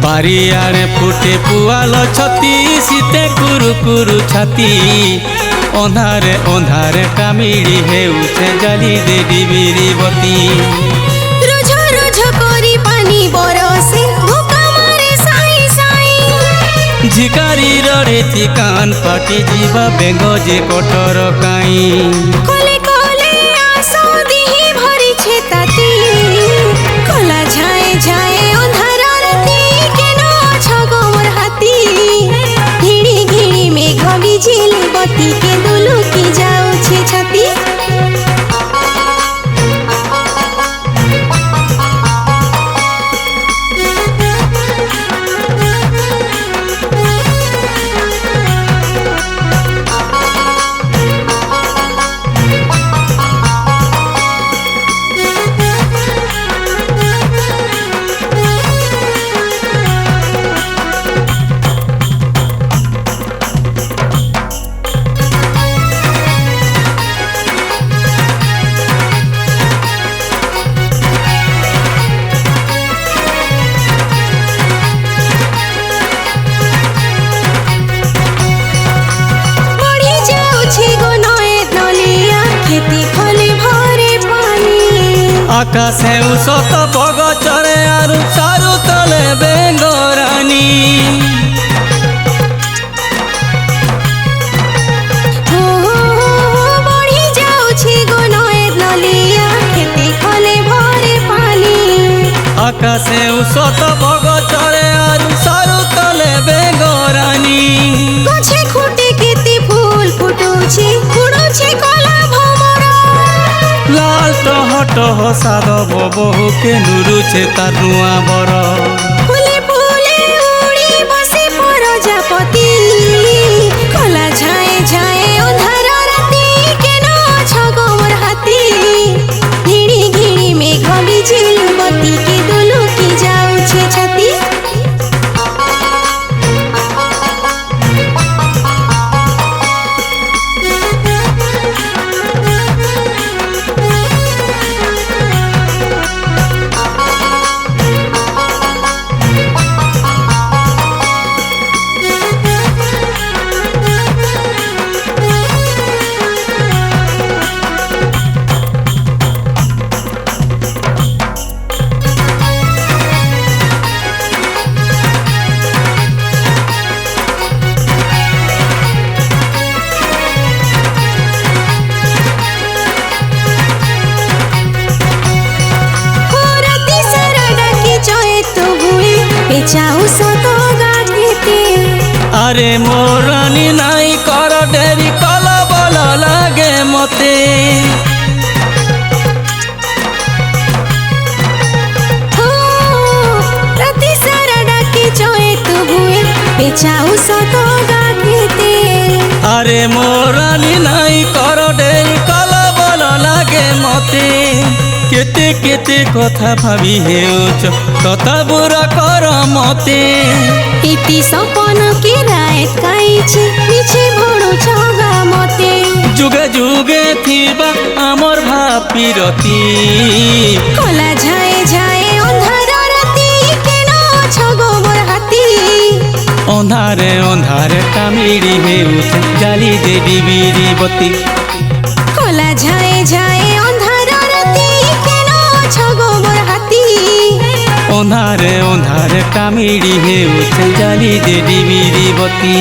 बारियाड़े फुटे पुआल छती सीते कुरु कुरु छाती अंधारे अंधारे कामिड़ी हेउछे जाली दे डिबिरी बती रोझो रोझो करी पानी बरसे भूका मारे साई साई झिकारी रड़े कान फाटी जीवा बेंग जे कटर काई कोले कोले आसो दिही भरी छे ताती कोला झाए झाए अंधार राती केनो छगो मोर हाथी घिड़ी घिड़ी मेघ बिजिली बत्ती के दुलु की जाऊ छे छाती आकाशे उसत बग चरे आरु सारु तले बेंगरानी बढ़ी जाउछि गो नए नलिया खेती खले भरे पानी आकाशे उसत बग चरे आरु सारु तले बेंगरानी गछे खुटे केती फूल फुटुछि फुडुछि कला भमरा लाल टह साधव बहु के नुरुछे तार नुआ बर फुले फुले उड़ी बसे प्रजापति कला झाए झाए अंधार राती केनो छगो मोर हाथी घिड़ी घिड़ी मेघ बिजिली बत्ती के दुलु की जाऊ छे छाती चाहू सतो गाते अरे मोरानी नाई कर डेरी कल बल लागे मते राती सारा डाके चोए तू हुए बेचाऊ सतो गाते अरे मोरानी नाई कर डेरी कल बल लागे मते केते केते कथा भाबी हेउछ कथा बुरा कर मते इति सपन के रात काइछि पीछे भोडो छगा मते जुगे जुगे थिबा आमर भापी रती कला झाए झाए अंधार राती केनो छगो मोर हाथी अंधारे अंधारे कामिड़ी हेउछ जाली दे डिबिरी बती कला झाए झाए अंधार राती केनो छगो मोर हाथी अंधारे अंधारे कामिड़ी हेउछ जाली दे डिबिरी बती।